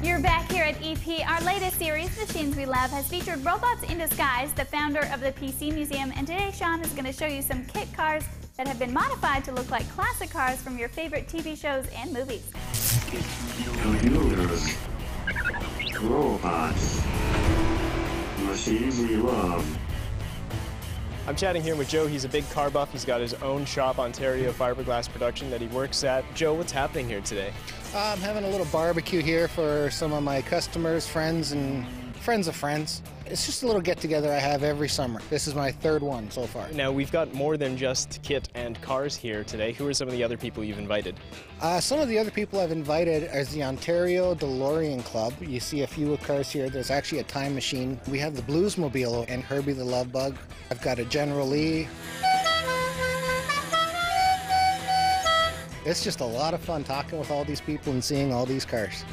You're back here at EP. Our latest series, Machines We Love, has featured Robots in Disguise, the founder of the PC Museum, and today Sean is going to show you some kit cars that have been modified to look like classic cars from your favorite TV shows and movies. Computers, robots, machines we love. I'm chatting here with Joe. He's a big car buff. He's got his own shop, Ontario Fiberglass Production, that he works at. Joe, what's happening here today? I'm having a little barbecue here for some of my customers, friends, and friends of friends. It's just a little get-together I have every summer. This is my third one so far. Now, we've got more than just kit and cars here today. Who are some of the other people you've invited? Some of the other people I've invited is the Ontario DeLorean Club. You see a few cars here. There's actually a time machine. We have the Bluesmobile and Herbie the Love Bug. I've got a General Lee. It's just a lot of fun talking with all these people and seeing all these cars.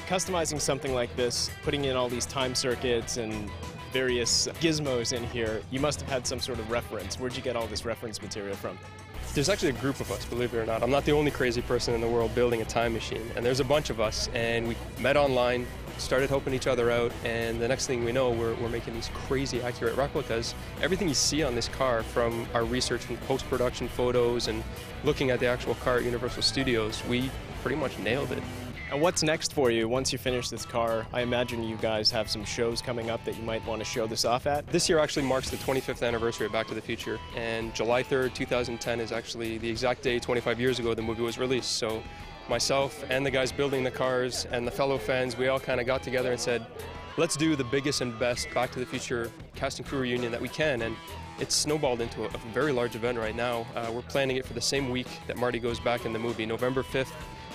Customizing something like this, putting in all these time circuits and various gizmos in here, you must have had some sort of reference. Where'd you get all this reference material from? There's actually a group of us, believe it or not. I'm not the only crazy person in the world building a time machine, and there's a bunch of us, and we met online, started helping each other out, and the next thing we know, we're making these crazy accurate replicas. Everything you see on this car, from our research and post-production photos and looking at the actual car at Universal Studios, we pretty much nailed it. And what's next for you once you finish this car? I imagine you guys have some shows coming up that you might want to show this off at. This year actually marks the 25th anniversary of Back to the Future, and July 3rd, 2010 is actually the exact day 25 years ago the movie was released. So myself and the guys building the cars and the fellow fans, we all kind of got together and said, let's do the biggest and best Back to the Future cast and crew reunion that we can. And it's snowballed into a very large event right now. We're planning it for the same week that Marty goes back in the movie, November 5th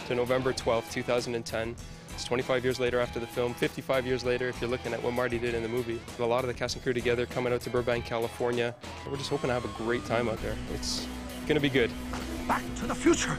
to November 12th, 2010. It's 25 years later after the film, 55 years later if you're looking at what Marty did in the movie. A lot of the cast and crew together, coming out to Burbank, California. We're just hoping to have a great time out there. It's gonna be good. Back to the future.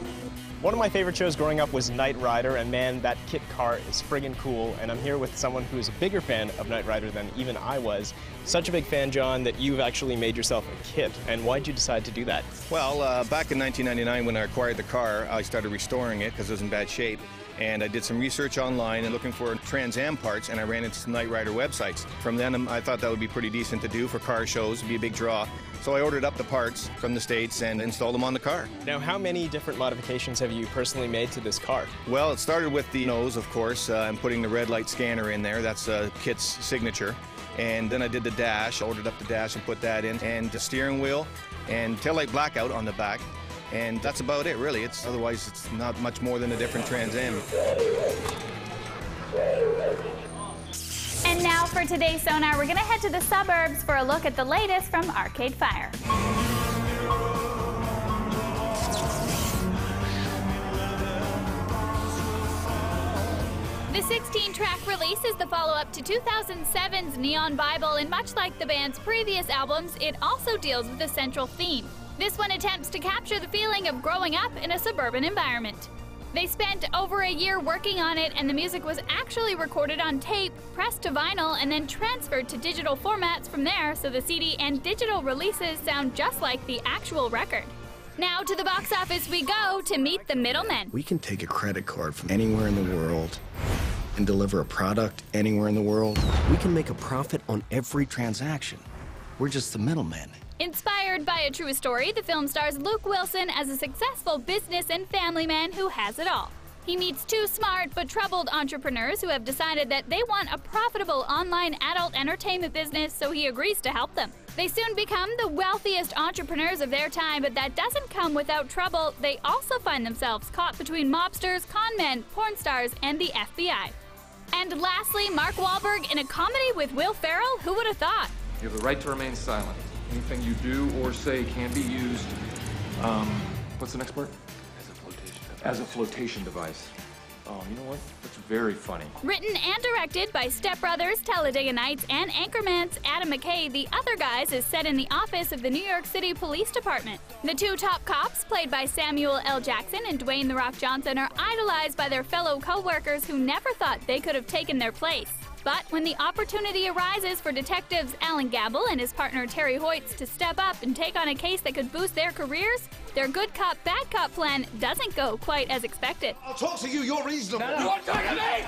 One of my favorite shows growing up was Knight Rider, and man, that kit car is friggin' cool. And I'm here with someone who's a bigger fan of Knight Rider than even I was. Such a big fan, John, that you've actually made yourself a kit. And why'd you decide to do that? Well, back in 1999 when I acquired the car, I started restoring it because it was in bad shape. And I did some research online and looking for Trans Am parts, and I ran into some Knight Rider websites. From then, I thought that would be pretty decent to do for car shows, it'd be a big draw. So I ordered up the parts from the States and installed them on the car. Now, how many different modifications have you personally made to this car? Well, it started with the nose, of course, and putting the red light scanner in there. That's Kit's signature. And then I did the dash, ordered up the dash and put that in, and the steering wheel and taillight blackout on the back. And that's about it, really. Otherwise, it's not much more than a different Trans Am. And now for today's Sonar, we're going to head to the suburbs for a look at the latest from Arcade Fire. The 16-track release is the follow-up to 2007's Neon Bible, and much like the band's previous albums, it also deals with a central theme. This one attempts to capture the feeling of growing up in a suburban environment. They spent over a year working on it, and the music was actually recorded on tape, pressed to vinyl, and then transferred to digital formats from there, so the CD and digital releases sound just like the actual record. Now to the box office we go to meet the middlemen. We can take a credit card from anywhere in the world and deliver a product anywhere in the world. We can make a profit on every transaction. We're just the middlemen. Inspired by a true story, the film stars Luke Wilson as a successful business and family man who has it all. He meets two smart but troubled entrepreneurs who have decided that they want a profitable online adult entertainment business, so he agrees to help them. They soon become the wealthiest entrepreneurs of their time, but that doesn't come without trouble. They also find themselves caught between mobsters, con men, porn stars, and the FBI. And lastly, Mark Wahlberg in a comedy with Will Ferrell. Who would have thought? You have the right to remain silent. Anything you do or say can be used, what's the next part? As a flotation device. Oh, you know what? That's very funny. Written and directed by Step Brothers, Talladega Nights, and Anchorman's Adam McKay, The Other Guys is set in the office of the New York City Police Department. The two top cops, played by Samuel L. Jackson and Dwayne "The Rock" Johnson, are idolized by their fellow co-workers who never thought they could have taken their place. But when the opportunity arises for detectives Alan Gabble and his partner Terry Hoyts to step up and take on a case that could boost their careers, their good cop, bad cop plan doesn't go quite as expected. I'll talk to you, you're reasonable. You want to talk to me?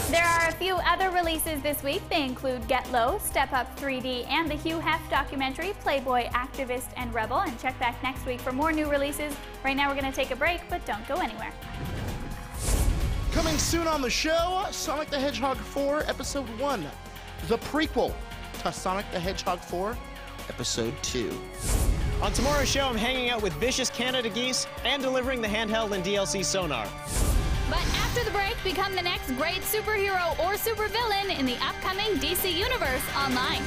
There are a few other releases this week. They include Get Low, Step Up 3D, and the Hugh Hef documentary, Playboy, Activist, and Rebel. And check back next week for more new releases. Right now we're going to take a break, but don't go anywhere. Coming soon on the show, Sonic the Hedgehog 4, Episode 1. The prequel to Sonic the Hedgehog 4, Episode 2. On tomorrow's show, I'm hanging out with vicious Canada geese and delivering the handheld and DLC sonar. But after the break, become the next great superhero or supervillain in the upcoming DC Universe online.